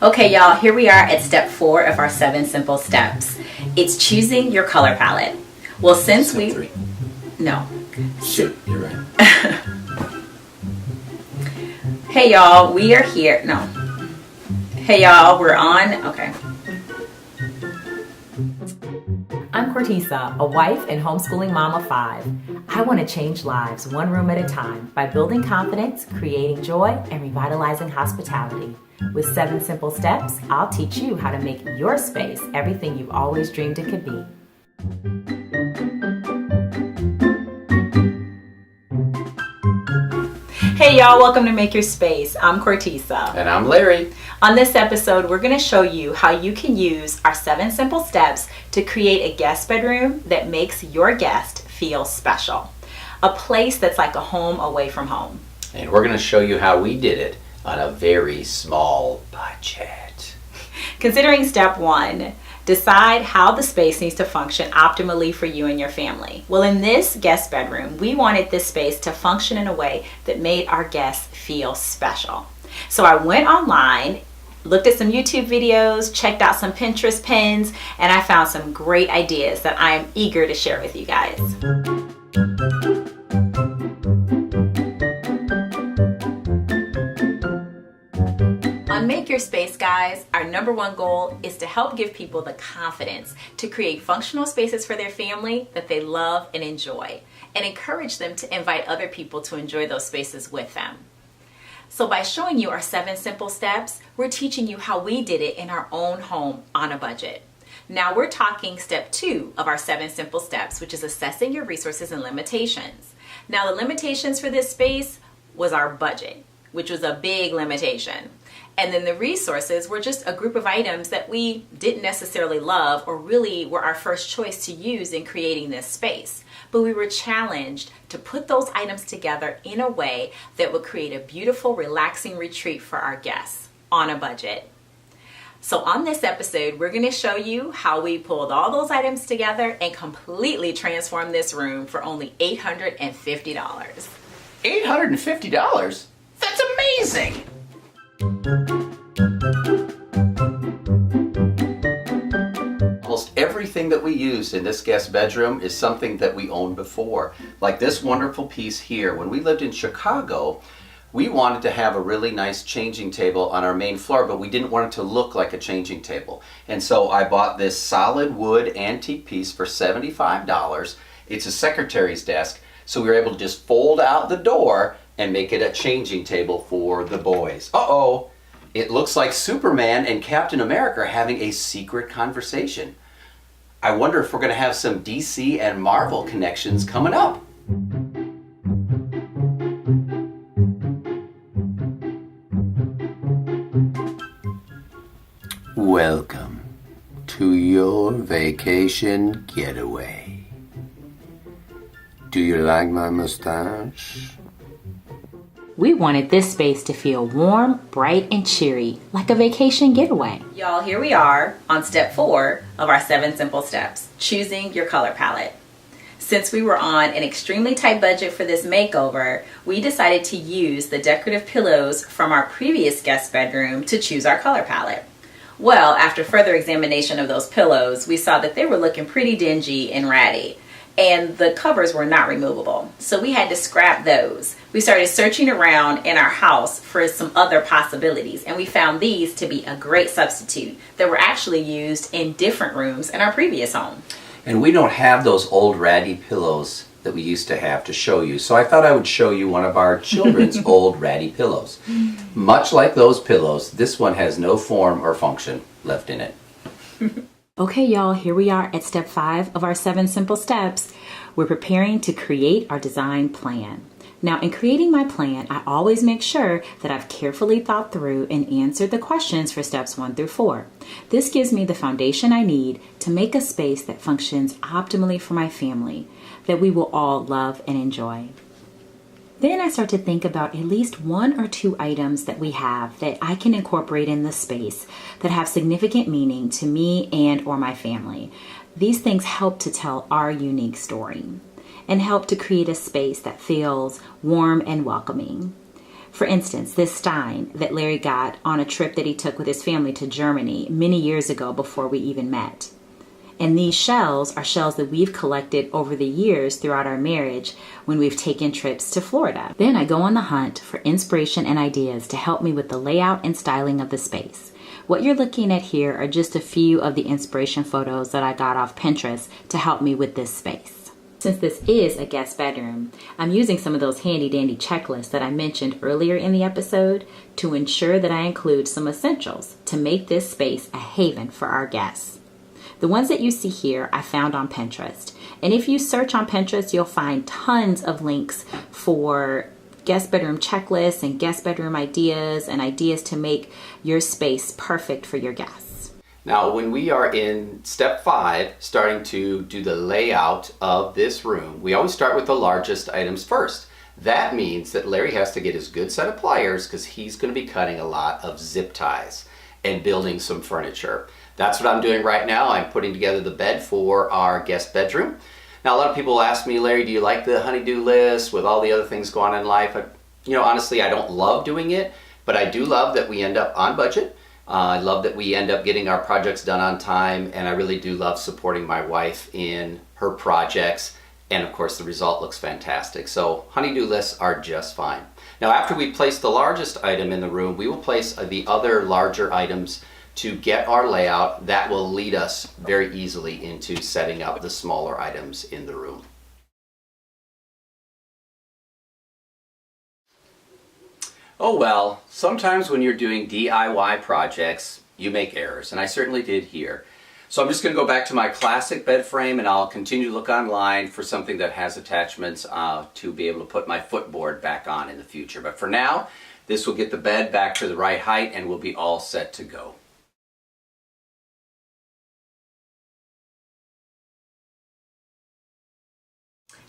Okay, y'all, here we are at step 4 of our 7 simple steps. It's choosing your color palette. Well, since Step 3. No. Shoot, you're right. Hey, y'all, we are here. No. Hey, y'all, we're on. Okay. I'm Cortisa, a wife and homeschooling mom of 5. I want to change lives one room at a time by building confidence, creating joy, and revitalizing hospitality. With 7 simple steps, I'll teach you how to make your space everything you've always dreamed it could be. Hey, y'all, welcome to Make Your Space. I'm Cortisa. And I'm Larry. On this episode, we're going to show you how you can use our 7 simple steps to create a guest bedroom that makes your guest feel special. A place that's like a home away from home. And we're going to show you how we did it on a very small budget. Considering step 1, decide how the space needs to function optimally for you and your family. Well, in this guest bedroom, we wanted this space to function in a way that made our guests feel special. So I went online, looked at some YouTube videos, checked out some Pinterest pins, and I found some great ideas that I am eager to share with you guys. On Make Your Space, guys, our number 1 goal is to help give people the confidence to create functional spaces for their family that they love and enjoy, and encourage them to invite other people to enjoy those spaces with them. So by showing you our 7 simple steps, we're teaching you how we did it in our own home on a budget. Now we're talking step 2 of our 7 simple steps, which is assessing your resources and limitations. Now the limitations for this space was our budget, which was a big limitation. And then the resources were just a group of items that we didn't necessarily love or really were our first choice to use in creating this space. But we were challenged to put those items together in a way that would create a beautiful, relaxing retreat for our guests on a budget. So on this episode, we're going to show you how we pulled all those items together and completely transformed this room for only $850. $850? That's amazing! Almost everything that we use in this guest bedroom is something that we owned before. Like this wonderful piece here. When we lived in Chicago, we wanted to have a really nice changing table on our main floor, but we didn't want it to look like a changing table. And so I bought this solid wood antique piece for $75. It's a secretary's desk, so we were able to just fold out the door and make it a changing table for the boys. Uh-oh! It looks like Superman and Captain America are having a secret conversation. I wonder if we're going to have some DC and Marvel connections coming up. Welcome to your vacation getaway. Do you like my mustache? We wanted this space to feel warm, bright, and cheery, like a vacation getaway. Y'all, here we are on step 4 of our 7 simple steps, choosing your color palette. Since we were on an extremely tight budget for this makeover, we decided to use the decorative pillows from our previous guest bedroom to choose our color palette. Well, after further examination of those pillows, we saw that they were looking pretty dingy and ratty, and the covers were not removable. So we had to scrap those. We started searching around in our house for some other possibilities, and we found these to be a great substitute that were actually used in different rooms in our previous home. And we don't have those old ratty pillows that we used to have to show you. So I thought I would show you one of our children's old ratty pillows. Much like those pillows, this one has no form or function left in it. Okay, y'all, here we are at step 5 of our 7 simple steps. We're preparing to create our design plan. Now, in creating my plan, I always make sure that I've carefully thought through and answered the questions for steps 1 through 4. This gives me the foundation I need to make a space that functions optimally for my family, that we will all love and enjoy. Then I start to think about at least 1 or 2 items that we have that I can incorporate in the space that have significant meaning to me and or my family. These things help to tell our unique story and help to create a space that feels warm and welcoming. For instance, this stein that Larry got on a trip that he took with his family to Germany many years ago before we even met. And these shells are shells that we've collected over the years throughout our marriage when we've taken trips to Florida. Then I go on the hunt for inspiration and ideas to help me with the layout and styling of the space. What you're looking at here are just a few of the inspiration photos that I got off Pinterest to help me with this space. Since this is a guest bedroom, I'm using some of those handy dandy checklists that I mentioned earlier in the episode to ensure that I include some essentials to make this space a haven for our guests. The ones that you see here I found on Pinterest. And if you search on Pinterest, you'll find tons of links for guest bedroom checklists and guest bedroom ideas and ideas to make your space perfect for your guests. Now, when we are in step 5, starting to do the layout of this room, we always start with the largest items first. That means that Larry has to get his good set of pliers because he's going to be cutting a lot of zip ties and building some furniture. That's what I'm doing right now. I'm putting together the bed for our guest bedroom. Now, a lot of people ask me, Larry, do you like the honey-do list with all the other things going on in life? Honestly, I don't love doing it, but I do love that we end up on budget. I love that we end up getting our projects done on time, and I really do love supporting my wife in her projects. And of course, the result looks fantastic. So honey-do lists are just fine. Now, after we place the largest item in the room, we will place the other larger items to get our layout. That will lead us very easily into setting up the smaller items in the room. Oh well, sometimes when you're doing DIY projects, you make errors, and I certainly did here. So I'm just going to go back to my classic bed frame, and I'll continue to look online for something that has attachments to be able to put my footboard back on in the future. But for now, this will get the bed back to the right height and we'll be all set to go.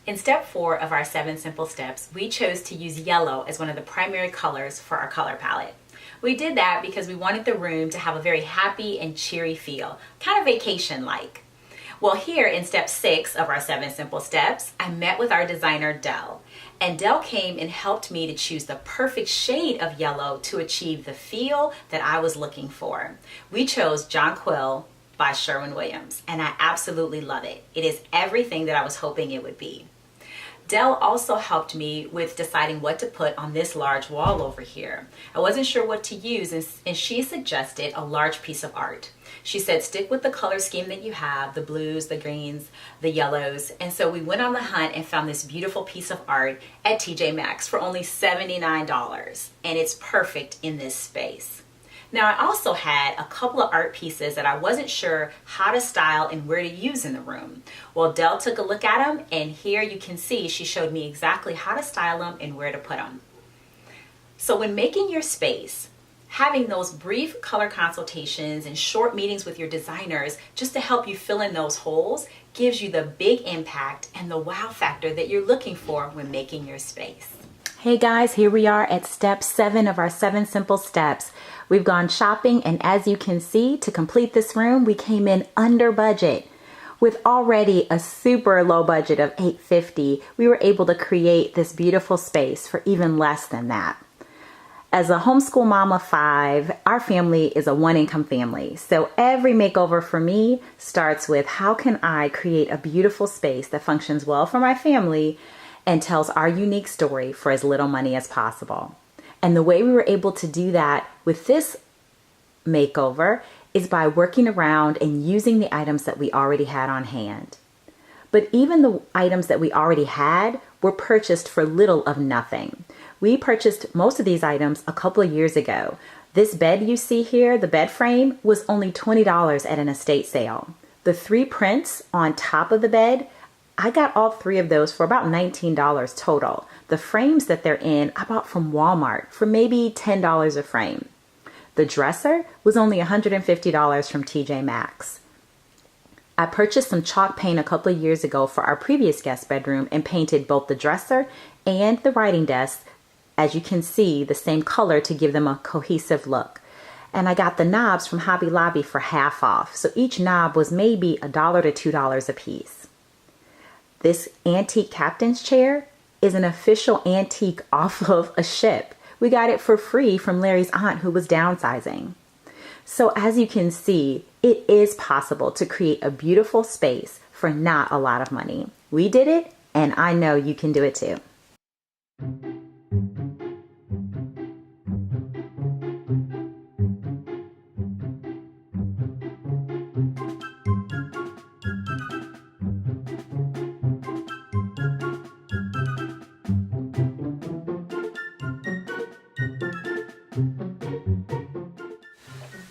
In step 4 of our 7 simple steps, we chose to use yellow as one of the primary colors for our color palette. We did that because we wanted the room to have a very happy and cheery feel, kind of vacation-like. Well, here in step 6 of our 7 simple steps, I met with our designer, Dell. And Dell came and helped me to choose the perfect shade of yellow to achieve the feel that I was looking for. We chose Jonquil by Sherwin-Williams, and I absolutely love it. It is everything that I was hoping it would be. Dell also helped me with deciding what to put on this large wall over here. I wasn't sure what to use, and she suggested a large piece of art. She said stick with the color scheme that you have, the blues, the greens, the yellows. And so we went on the hunt and found this beautiful piece of art at TJ Maxx for only $79, and it's perfect in this space. Now, I also had a couple of art pieces that I wasn't sure how to style and where to use in the room. Well, Dell took a look at them, and here you can see she showed me exactly how to style them and where to put them. So when making your space, having those brief color consultations and short meetings with your designers just to help you fill in those holes gives you the big impact and the wow factor that you're looking for when making your space. Hey guys, here we are at step 7 of our 7 simple steps. We've gone shopping, and as you can see, to complete this room, we came in under budget. With already a super low budget of $850, we were able to create this beautiful space for even less than that. As a homeschool mom of 5, our family is a one-income family. So every makeover for me starts with how can I create a beautiful space that functions well for my family and tells our unique story for as little money as possible. And the way we were able to do that with this makeover is by working around and using the items that we already had on hand. But even the items that we already had were purchased for little of nothing. We purchased most of these items a couple of years ago. This bed you see here, the bed frame, was only $20 at an estate sale. The 3 prints on top of the bed, I got all 3 of those for about $19 total. The frames that they're in, I bought from Walmart for maybe $10 a frame. The dresser was only $150 from TJ Maxx. I purchased some chalk paint a couple of years ago for our previous guest bedroom and painted both the dresser and the writing desk, as you can see, the same color to give them a cohesive look. And I got the knobs from Hobby Lobby for half off, so each knob was maybe $1 to $2 a piece. This antique captain's chair is an official antique off of a ship. We got it for free from Larry's aunt who was downsizing. So as you can see, it is possible to create a beautiful space for not a lot of money. We did it, and I know you can do it too.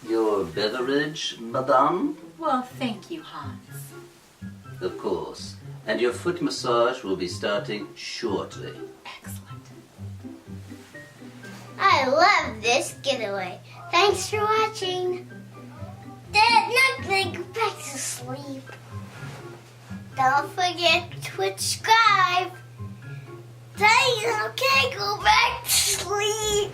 Your beverage, madame? Well, thank you, Hans. Of course. And your foot massage will be starting shortly. Excellent. I love this getaway. Thanks for watching. Dad, not gonna go back to sleep. Don't forget to subscribe. Daddy, okay, go back to sleep.